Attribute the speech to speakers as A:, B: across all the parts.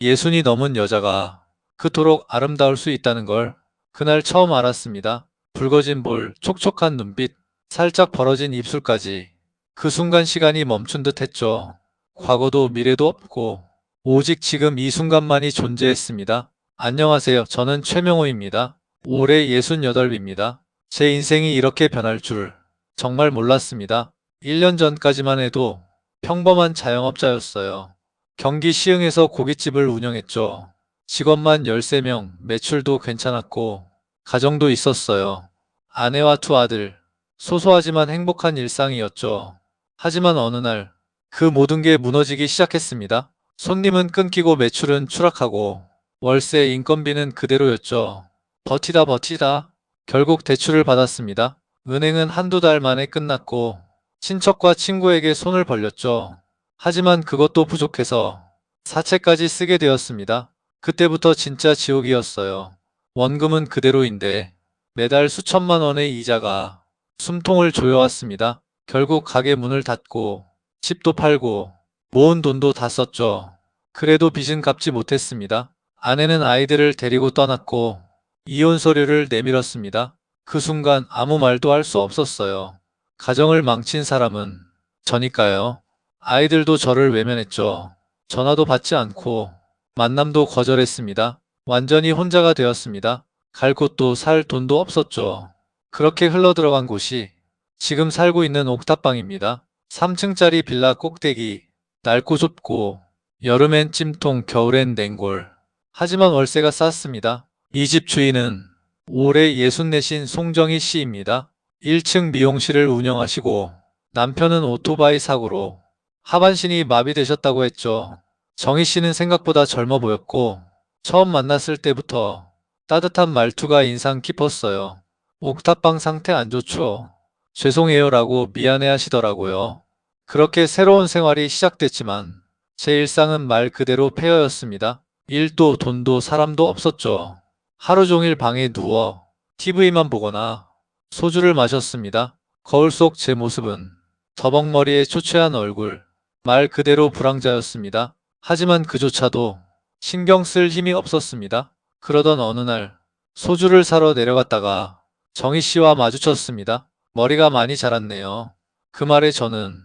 A: 예순이 넘은 여자가 그토록 아름다울 수 있다는 걸 그날 처음 알았습니다. 붉어진 볼, 촉촉한 눈빛, 살짝 벌어진 입술까지 그 순간 시간이 멈춘 듯 했죠. 과거도 미래도 없고 오직 지금 이 순간만이 존재했습니다. 안녕하세요. 저는 최명호입니다. 올해 68입니다. 제 인생이 이렇게 변할 줄 정말 몰랐습니다. 1년 전까지만 해도 평범한 자영업자였어요. 경기 시흥에서 고깃집을 운영했죠. 직원만 13명, 매출도 괜찮았고 가정도 있었어요. 아내와 두 아들, 소소하지만 행복한 일상이었죠. 하지만 어느 날 그 모든 게 무너지기 시작했습니다. 손님은 끊기고 매출은 추락하고 월세, 인건비는 그대로였죠. 버티다 결국 대출을 받았습니다. 은행은 한두 달 만에 끝났고 친척과 친구에게 손을 벌렸죠. 하지만 그것도 부족해서 사채까지 쓰게 되었습니다. 그때부터 진짜 지옥이었어요. 원금은 그대로인데 매달 수천만 원의 이자가 숨통을 조여왔습니다. 결국 가게 문을 닫고 집도 팔고 모은 돈도 다 썼죠. 그래도 빚은 갚지 못했습니다. 아내는 아이들을 데리고 떠났고 이혼 서류를 내밀었습니다. 그 순간 아무 말도 할 수 없었어요. 가정을 망친 사람은 저니까요. 아이들도 저를 외면했죠. 전화도 받지 않고 만남도 거절했습니다. 완전히 혼자가 되었습니다. 갈 곳도 살 돈도 없었죠. 그렇게 흘러들어간 곳이 지금 살고 있는 옥탑방입니다. 3층짜리 빌라 꼭대기, 낡고 좁고 여름엔 찜통, 겨울엔 냉골. 하지만 월세가 쌌습니다. 이 집 주인은 올해 64신 송정희 씨입니다. 1층 미용실을 운영하시고 남편은 오토바이 사고로 하반신이 마비되셨다고 했죠. 정희 씨는 생각보다 젊어 보였고 처음 만났을 때부터 따뜻한 말투가 인상 깊었어요. 옥탑방 상태 안 좋죠? 죄송해요 라고 미안해 하시더라고요. 그렇게 새로운 생활이 시작됐지만 제 일상은 말 그대로 폐허였습니다. 일도 돈도 사람도 없었죠. 하루 종일 방에 누워 TV만 보거나 소주를 마셨습니다. 거울 속 제 모습은 더벅머리에 초췌한 얼굴, 말 그대로 불황자였습니다. 하지만 그조차도 신경 쓸 힘이 없었습니다. 그러던 어느 날 소주를 사러 내려갔다가 정희 씨와 마주쳤습니다. 머리가 많이 자랐네요. 그 말에 저는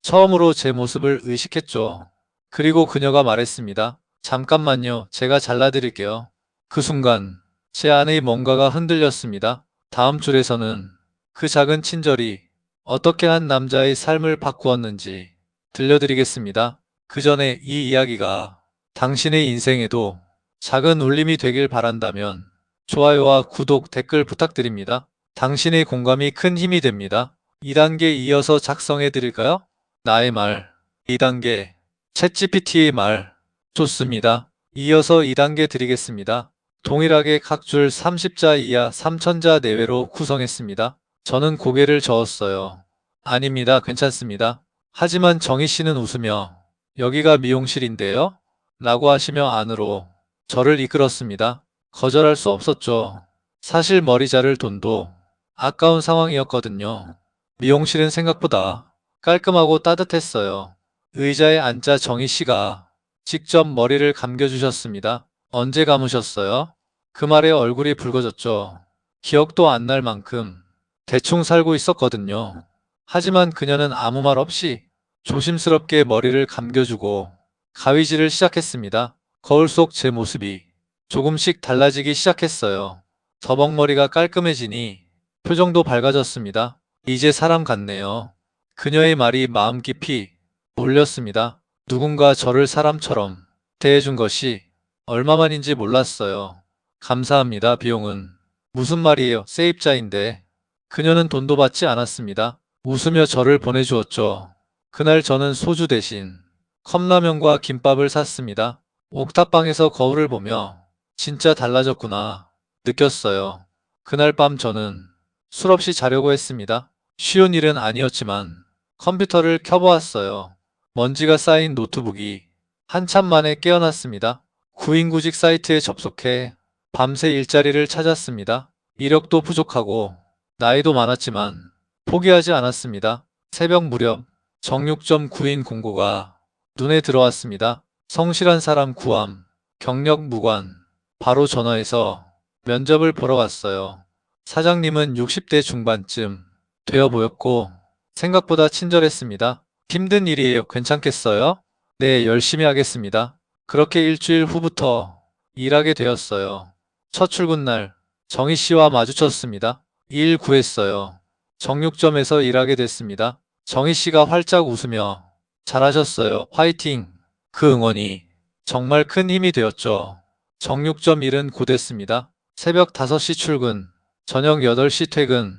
A: 처음으로 제 모습을 의식했죠. 그리고 그녀가 말했습니다. 잠깐만요. 제가 잘라드릴게요. 그 순간 제 안의 뭔가가 흔들렸습니다. 다음 줄에서는 그 작은 친절이 어떻게 한 남자의 삶을 바꾸었는지 들려드리겠습니다. 그 전에 이 이야기가 당신의 인생에도 작은 울림이 되길 바란다면 좋아요와 구독, 댓글 부탁드립니다. 당신의 공감이 큰 힘이 됩니다. 2단계 이어서 작성해 드릴까요? 나의 말. 2단계 챗GPT의 말. 좋습니다. 이어서 2단계 드리겠습니다. 동일하게 각 줄 30자 이하 3000자 내외로 구성했습니다. 저는 고개를 저었어요. 아닙니다. 괜찮습니다. 하지만 정희 씨는 웃으며 여기가 미용실인데요? 라고 하시며 안으로 저를 이끌었습니다. 거절할 수 없었죠. 사실 머리 자를 돈도 아까운 상황이었거든요. 미용실은 생각보다 깔끔하고 따뜻했어요. 의자에 앉자 정희 씨가 직접 머리를 감겨주셨습니다. 언제 감으셨어요? 그 말에 얼굴이 붉어졌죠. 기억도 안 날 만큼 대충 살고 있었거든요. 하지만 그녀는 아무 말 없이 조심스럽게 머리를 감겨주고 가위질을 시작했습니다. 거울 속 제 모습이 조금씩 달라지기 시작했어요. 더벅머리가 깔끔해지니 표정도 밝아졌습니다. 이제 사람 같네요. 그녀의 말이 마음 깊이 울렸습니다. 누군가 저를 사람처럼 대해준 것이 얼마만인지 몰랐어요. 감사합니다. 비용은 무슨 말이에요? 세입자인데. 그녀는 돈도 받지 않았습니다. 웃으며 저를 보내주었죠. 그날 저는 소주 대신 컵라면과 김밥을 샀습니다. 옥탑방에서 거울을 보며 진짜 달라졌구나 느꼈어요. 그날 밤 저는 술 없이 자려고 했습니다. 쉬운 일은 아니었지만 컴퓨터를 켜보았어요. 먼지가 쌓인 노트북이 한참 만에 깨어났습니다. 구인구직 사이트에 접속해 밤새 일자리를 찾았습니다. 이력도 부족하고 나이도 많았지만 포기하지 않았습니다. 새벽 무렵 정육점 구인 공고가 눈에 들어왔습니다. 성실한 사람 구함. 경력 무관. 바로 전화해서 면접을 보러 갔어요. 사장님은 60대 중반쯤 되어 보였고 생각보다 친절했습니다. 힘든 일이에요. 괜찮겠어요? 네, 열심히 하겠습니다. 그렇게 일주일 후부터 일하게 되었어요. 첫 출근 날 정희 씨와 마주쳤습니다. 일 구했어요. 정육점에서 일하게 됐습니다. 정희 씨가 활짝 웃으며 잘하셨어요. 화이팅! 그 응원이 정말 큰 힘이 되었죠. 정육점 일은 고됐습니다. 새벽 5시 출근, 저녁 8시 퇴근.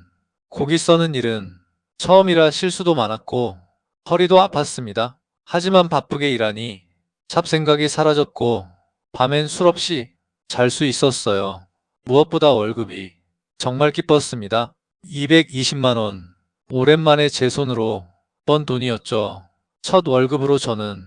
A: 고기 써는 일은 처음이라 실수도 많았고 허리도 아팠습니다. 하지만 바쁘게 일하니 잡생각이 사라졌고 밤엔 술 없이 잘 수 있었어요. 무엇보다 월급이 정말 기뻤습니다. 220만 원. 오랜만에 제 손으로 번 돈이었죠. 첫 월급으로 저는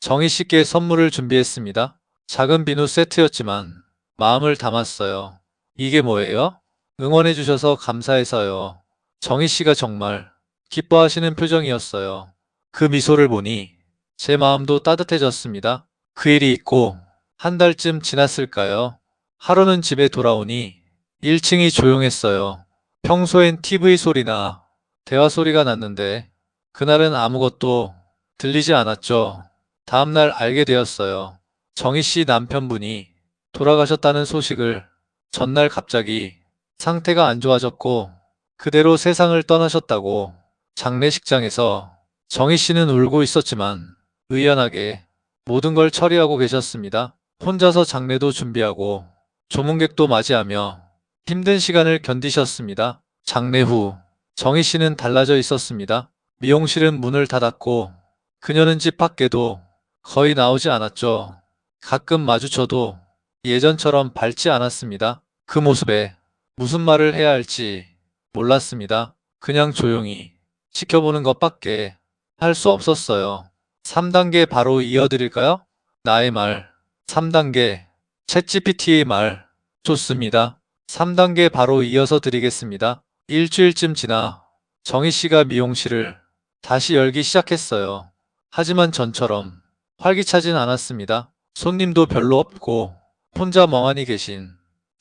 A: 정희 씨께 선물을 준비했습니다. 작은 비누 세트였지만 마음을 담았어요. 이게 뭐예요? 응원해 주셔서 감사해서요. 정희 씨가 정말 기뻐하시는 표정이었어요. 그 미소를 보니 제 마음도 따뜻해졌습니다. 그 일이 있고 한 달쯤 지났을까요? 하루는 집에 돌아오니 1층이 조용했어요. 평소엔 TV 소리나 대화 소리가 났는데 그날은 아무것도 들리지 않았죠. 다음날 알게 되었어요. 정희 씨 남편분이 돌아가셨다는 소식을. 전날 갑자기 상태가 안 좋아졌고 그대로 세상을 떠나셨다고. 장례식장에서 정희 씨는 울고 있었지만 의연하게 모든 걸 처리하고 계셨습니다. 혼자서 장례도 준비하고 조문객도 맞이하며 힘든 시간을 견디셨습니다. 장례 후 정희 씨는 달라져 있었습니다. 미용실은 문을 닫았고 그녀는 집 밖에도 거의 나오지 않았죠. 가끔 마주쳐도 예전처럼 밝지 않았습니다. 그 모습에 무슨 말을 해야 할지 몰랐습니다. 그냥 조용히 지켜보는 것밖에 할 수 없었어요. 3단계 바로 이어드릴까요? 나의 말. 3단계 챗GPT의 말. 좋습니다. 3단계 바로 이어서 드리겠습니다. 일주일쯤 지나 정희 씨가 미용실을 다시 열기 시작했어요. 하지만 전처럼 활기차진 않았습니다. 손님도 별로 없고 혼자 멍하니 계신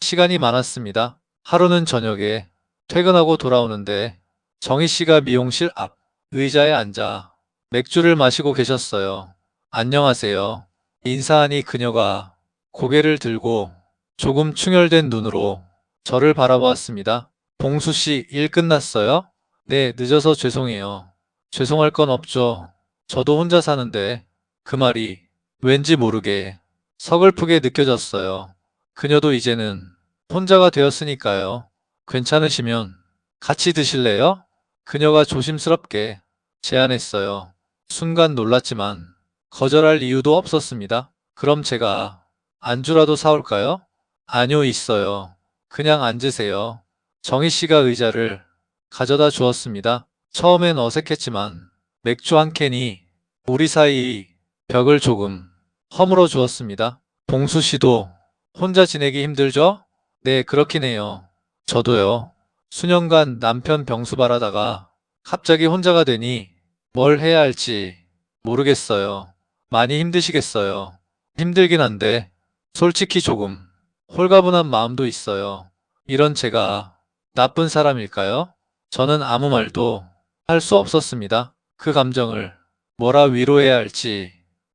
A: 시간이 많았습니다. 하루는 저녁에 퇴근하고 돌아오는데 정희 씨가 미용실 앞 의자에 앉아 맥주를 마시고 계셨어요. 안녕하세요. 인사하니 그녀가 고개를 들고 조금 충혈된 눈으로 저를 바라보았습니다. 봉수 씨, 일 끝났어요? 네, 늦어서 죄송해요. 죄송할 건 없죠. 저도 혼자 사는데. 그 말이 왠지 모르게 서글프게 느껴졌어요. 그녀도 이제는 혼자가 되었으니까요. 괜찮으시면 같이 드실래요? 그녀가 조심스럽게 제안했어요. 순간 놀랐지만 거절할 이유도 없었습니다. 그럼 제가 안주라도 사올까요? 아니요, 있어요. 그냥 앉으세요. 정희 씨가 의자를 가져다 주었습니다. 처음엔 어색했지만 맥주 한 캔이 우리 사이 벽을 조금 허물어 주었습니다. 봉수 씨도 혼자 지내기 힘들죠? 네, 그렇긴 해요. 저도요. 수년간 남편 병수 바라다가 갑자기 혼자가 되니 뭘 해야 할지 모르겠어요. 많이 힘드시겠어요. 힘들긴 한데 솔직히 조금 홀가분한 마음도 있어요. 이런 제가 나쁜 사람일까요? 저는 아무 말도 할 수 없었습니다. 그 감정을 뭐라 위로해야 할지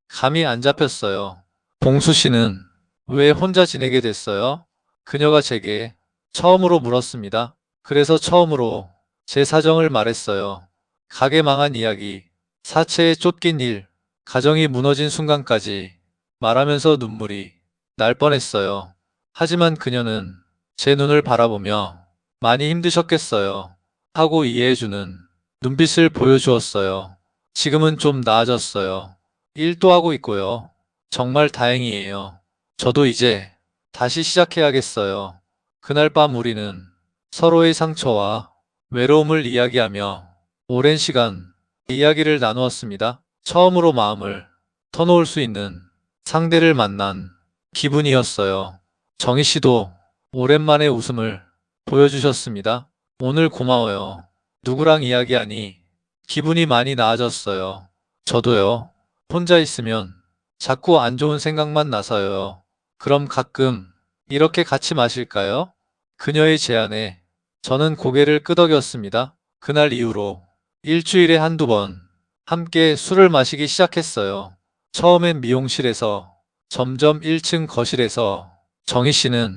A: 감이 안 잡혔어요. 봉수 씨는 왜 혼자 지내게 됐어요? 그녀가 제게 처음으로 물었습니다. 그래서 처음으로 제 사정을 말했어요. 가게 망한 이야기, 사채에 쫓긴 일, 가정이 무너진 순간까지 말하면서 눈물이 날 뻔했어요. 하지만 그녀는 제 눈을 바라보며 많이 힘드셨겠어요 하고 이해해주는 눈빛을 보여주었어요. 지금은 좀 나아졌어요. 일도 하고 있고요. 정말 다행이에요. 저도 이제 다시 시작해야겠어요. 그날 밤 우리는 서로의 상처와 외로움을 이야기하며 오랜 시간 이야기를 나누었습니다. 처음으로 마음을 터놓을 수 있는 상대를 만난 기분이었어요. 정희 씨도 오랜만에 웃음을 보여주셨습니다. 오늘 고마워요. 누구랑 이야기하니 기분이 많이 나아졌어요. 저도요. 혼자 있으면 자꾸 안 좋은 생각만 나서요. 그럼 가끔 이렇게 같이 마실까요? 그녀의 제안에 저는 고개를 끄덕였습니다. 그날 이후로 일주일에 한두 번 함께 술을 마시기 시작했어요. 처음엔 미용실에서, 점점 1층 거실에서 정희 씨는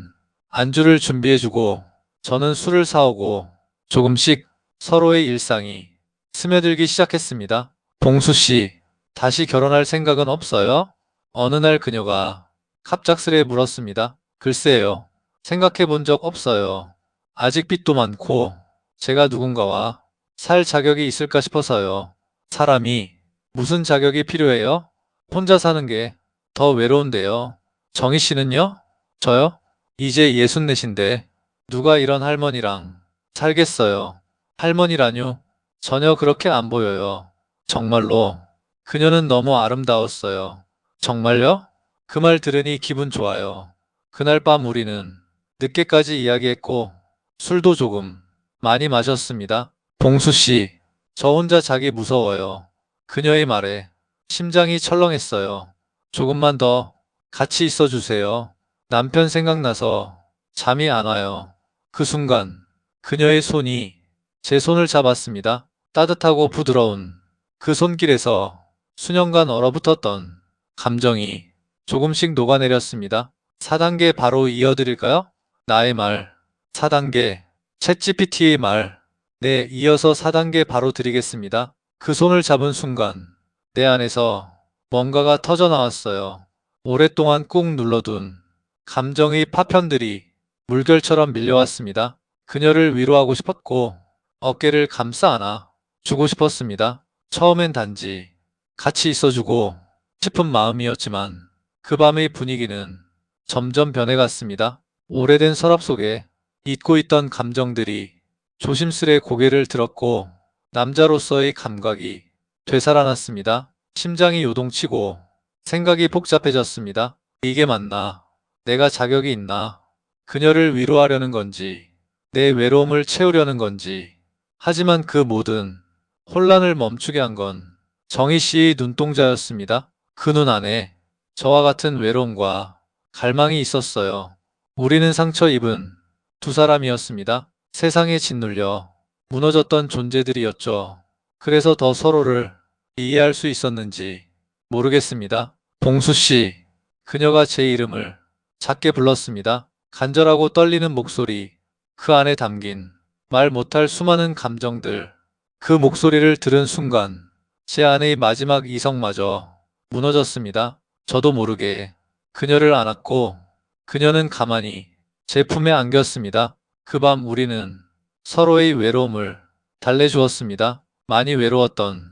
A: 안주를 준비해주고 저는 술을 사오고 조금씩 서로의 일상이 스며들기 시작했습니다. 봉수 씨, 다시 결혼할 생각은 없어요? 어느 날 그녀가 갑작스레 물었습니다. 글쎄요. 생각해 본 적 없어요. 아직 빚도 많고 제가 누군가와 살 자격이 있을까 싶어서요. 사람이 무슨 자격이 필요해요? 혼자 사는 게 더 외로운데요. 정희 씨는요? 저요? 이제 64인데 누가 이런 할머니랑 살겠어요. 할머니라뇨? 전혀 그렇게 안 보여요. 정말로 그녀는 너무 아름다웠어요. 정말요? 그 말 들으니 기분 좋아요. 그날 밤 우리는 늦게까지 이야기했고 술도 조금 많이 마셨습니다. 봉수 씨, 저 혼자 자기 무서워요. 그녀의 말에 심장이 철렁했어요. 조금만 더 같이 있어 주세요. 남편 생각나서 잠이 안 와요. 그 순간 그녀의 손이 제 손을 잡았습니다. 따뜻하고 부드러운 그 손길에서 수년간 얼어붙었던 감정이 조금씩 녹아내렸습니다. 4단계 바로 이어드릴까요? 나의 말. 4단계. 챗GPT의 말. 네, 이어서 4단계 바로 드리겠습니다. 그 손을 잡은 순간 내 안에서 뭔가가 터져 나왔어요. 오랫동안 꾹 눌러둔 감정의 파편들이 물결처럼 밀려왔습니다. 그녀를 위로하고 싶었고 어깨를 감싸 안아 주고 싶었습니다. 처음엔 단지 같이 있어주고 싶은 마음이었지만 그 밤의 분위기는 점점 변해갔습니다. 오래된 서랍 속에 잊고 있던 감정들이 조심스레 고개를 들었고 남자로서의 감각이 되살아났습니다. 심장이 요동치고 생각이 복잡해졌습니다. 이게 맞나? 내가 자격이 있나? 그녀를 위로하려는 건지, 내 외로움을 채우려는 건지. 하지만 그 모든 혼란을 멈추게 한 건 정희 씨의 눈동자였습니다. 그 눈 안에 저와 같은 외로움과 갈망이 있었어요. 우리는 상처 입은 두 사람이었습니다. 세상에 짓눌려 무너졌던 존재들이었죠. 그래서 더 서로를 이해할 수 있었는지 모르겠습니다. 봉수 씨, 그녀가 제 이름을 작게 불렀습니다. 간절하고 떨리는 목소리, 그 안에 담긴 말 못할 수많은 감정들. 그 목소리를 들은 순간 제 안의 마지막 이성마저 무너졌습니다. 저도 모르게 그녀를 안았고 그녀는 가만히 제 품에 안겼습니다. 그 밤 우리는 서로의 외로움을 달래주었습니다. 많이 외로웠던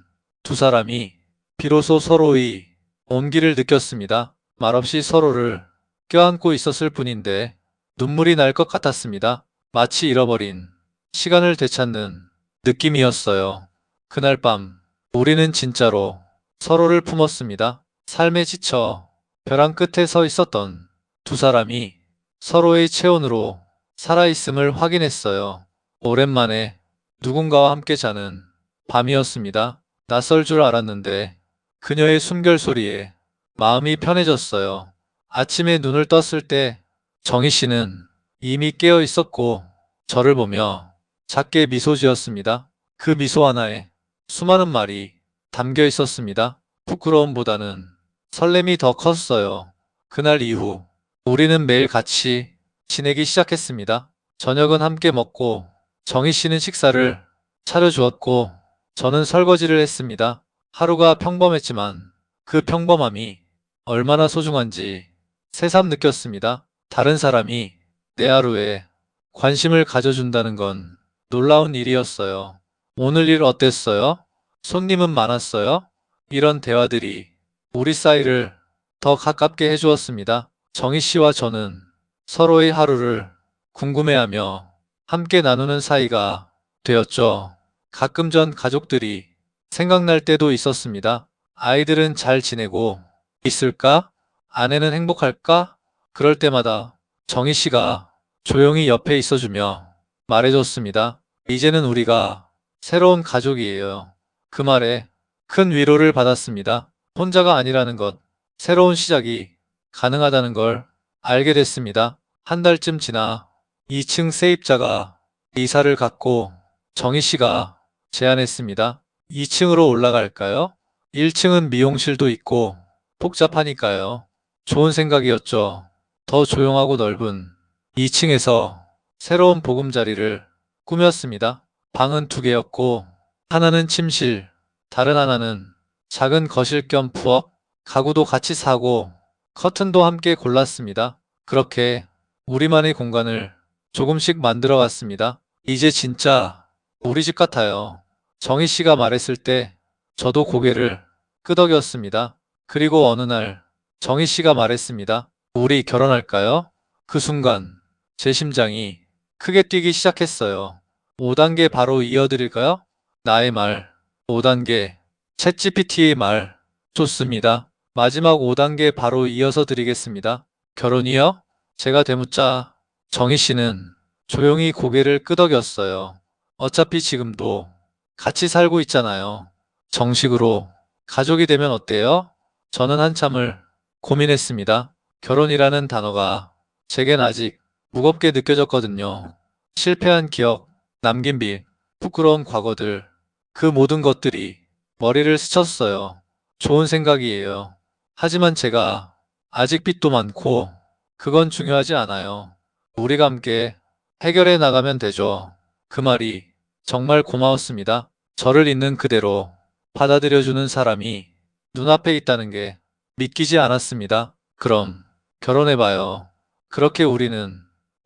A: 두 사람이 비로소 서로의 온기를 느꼈습니다. 말없이 서로를 껴안고 있었을 뿐인데 눈물이 날 것 같았습니다. 마치 잃어버린 시간을 되찾는 느낌이었어요. 그날 밤 우리는 진짜로 서로를 품었습니다. 삶에 지쳐 벼랑 끝에 서 있었던 두 사람이 서로의 체온으로 살아있음을 확인했어요. 오랜만에 누군가와 함께 자는 밤이었습니다. 낯설 줄 알았는데 그녀의 숨결소리에 마음이 편해졌어요. 아침에 눈을 떴을 때 정희 씨는 이미 깨어 있었고 저를 보며 작게 미소 지었습니다. 그 미소 하나에 수많은 말이 담겨 있었습니다. 부끄러움보다는 설렘이 더 컸어요. 그날 이후 우리는 매일 같이 지내기 시작했습니다. 저녁은 함께 먹고 정희 씨는 식사를 차려주었고 저는 설거지를 했습니다. 하루가 평범했지만 그 평범함이 얼마나 소중한지 새삼 느꼈습니다. 다른 사람이 내 하루에 관심을 가져준다는 건 놀라운 일이었어요. 오늘 일 어땠어요? 손님은 많았어요? 이런 대화들이 우리 사이를 더 가깝게 해주었습니다. 정희 씨와 저는 서로의 하루를 궁금해하며 함께 나누는 사이가 되었죠. 가끔 전 가족들이 생각날 때도 있었습니다. 아이들은 잘 지내고 있을까? 아내는 행복할까? 그럴 때마다 정희 씨가 조용히 옆에 있어주며 말해줬습니다. 이제는 우리가 새로운 가족이에요. 그 말에 큰 위로를 받았습니다. 혼자가 아니라는 것, 새로운 시작이 가능하다는 걸 알게 됐습니다. 한 달쯤 지나 2층 세입자가 이사를 갔고 정희 씨가 제안했습니다. 2층으로 올라갈까요? 1층은 미용실도 있고 복잡하니까요. 좋은 생각이었죠. 더 조용하고 넓은 2층에서 새로운 보금자리를 꾸몄습니다. 방은 2개였고 하나는 침실, 다른 하나는 작은 거실 겸 부엌, 가구도 같이 사고 커튼도 함께 골랐습니다. 그렇게 우리만의 공간을 조금씩 만들어 갔습니다. 이제 진짜 우리 집 같아요. 정희 씨가 말했을 때 저도 고개를 끄덕였습니다. 그리고 어느 날 정희 씨가 말했습니다. 우리 결혼할까요? 그 순간 제 심장이 크게 뛰기 시작했어요. 5단계 바로 이어드릴까요? 나의 말. 5단계. 챗GPT의 말. 좋습니다. 마지막 5단계 바로 이어서 드리겠습니다. 결혼이요? 제가 되묻자 정희 씨는 조용히 고개를 끄덕였어요. 어차피 지금도 같이 살고 있잖아요. 정식으로 가족이 되면 어때요? 저는 한참을 고민했습니다. 결혼이라는 단어가 제겐 아직 무겁게 느껴졌거든요. 실패한 기억, 남긴 빚, 부끄러운 과거들, 그 모든 것들이 머리를 스쳤어요. 좋은 생각이에요. 하지만 제가 아직 빚도 많고 그건 중요하지 않아요. 우리가 함께 해결해 나가면 되죠. 그 말이 정말 고마웠습니다. 저를 있는 그대로 받아들여주는 사람이 눈앞에 있다는 게 믿기지 않았습니다. 그럼 결혼해봐요. 그렇게 우리는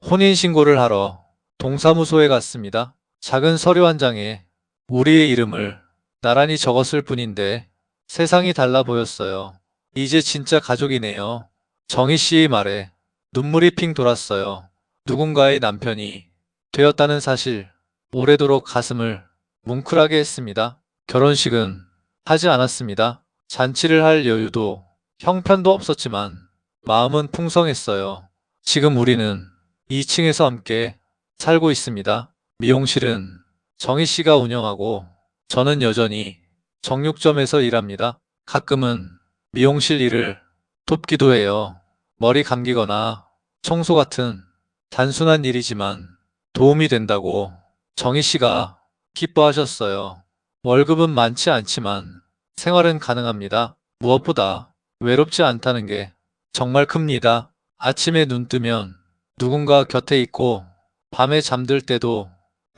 A: 혼인신고를 하러 동사무소에 갔습니다. 작은 서류 한 장에 우리의 이름을 나란히 적었을 뿐인데 세상이 달라 보였어요. 이제 진짜 가족이네요. 정희 씨의 말에 눈물이 핑 돌았어요. 누군가의 남편이 되었다는 사실, 오래도록 가슴을 뭉클하게 했습니다. 결혼식은 하지 않았습니다. 잔치를 할 여유도 형편도 없었지만 마음은 풍성했어요. 지금 우리는 2층에서 함께 살고 있습니다. 미용실은 정희 씨가 운영하고 저는 여전히 정육점에서 일합니다. 가끔은 미용실 일을 돕기도 해요. 머리 감기거나 청소 같은 단순한 일이지만 도움이 된다고 정희 씨가 기뻐하셨어요. 월급은 많지 않지만 생활은 가능합니다. 무엇보다 외롭지 않다는 게 정말 큽니다. 아침에 눈 뜨면 누군가 곁에 있고 밤에 잠들 때도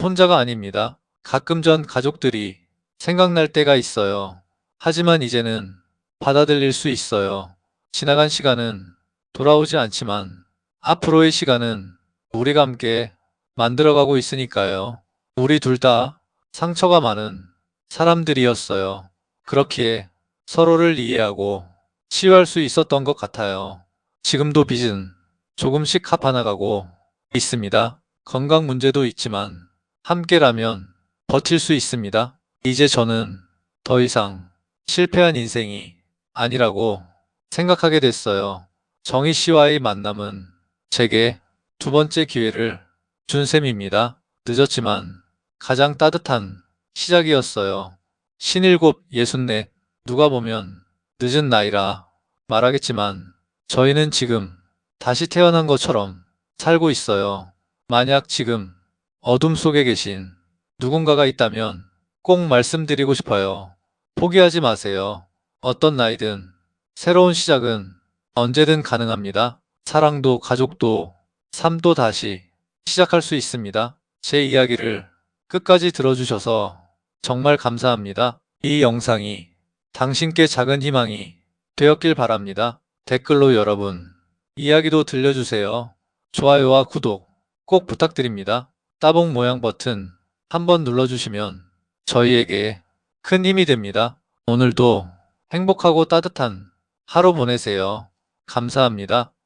A: 혼자가 아닙니다. 가끔 전 가족들이 생각날 때가 있어요. 하지만 이제는 받아들일 수 있어요. 지나간 시간은 돌아오지 않지만 앞으로의 시간은 우리가 함께 만들어가고 있으니까요. 우리 둘 다 상처가 많은 사람들이었어요. 그렇기에 서로를 이해하고 치유할 수 있었던 것 같아요. 지금도 빚은 조금씩 갚아나가고 있습니다. 건강 문제도 있지만 함께라면 버틸 수 있습니다. 이제 저는 더 이상 실패한 인생이 아니라고 생각하게 됐어요. 정희 씨와의 만남은 제게 2번째 기회를 준 셈입니다. 늦었지만 가장 따뜻한 시작이었어요. 57, 64, 누가 보면 늦은 나이라 말하겠지만 저희는 지금 다시 태어난 것처럼 살고 있어요. 만약 지금 어둠 속에 계신 누군가가 있다면 꼭 말씀드리고 싶어요. 포기하지 마세요. 어떤 나이든 새로운 시작은 언제든 가능합니다. 사랑도 가족도 삶도 다시 시작할 수 있습니다. 제 이야기를 끝까지 들어주셔서 정말 감사합니다. 이 영상이 당신께 작은 희망이 되었길 바랍니다. 댓글로 여러분 이야기도 들려주세요. 좋아요와 구독 꼭 부탁드립니다. 따봉 모양 버튼 한번 눌러주시면 저희에게 큰 힘이 됩니다. 오늘도 행복하고 따뜻한 하루 보내세요. 감사합니다.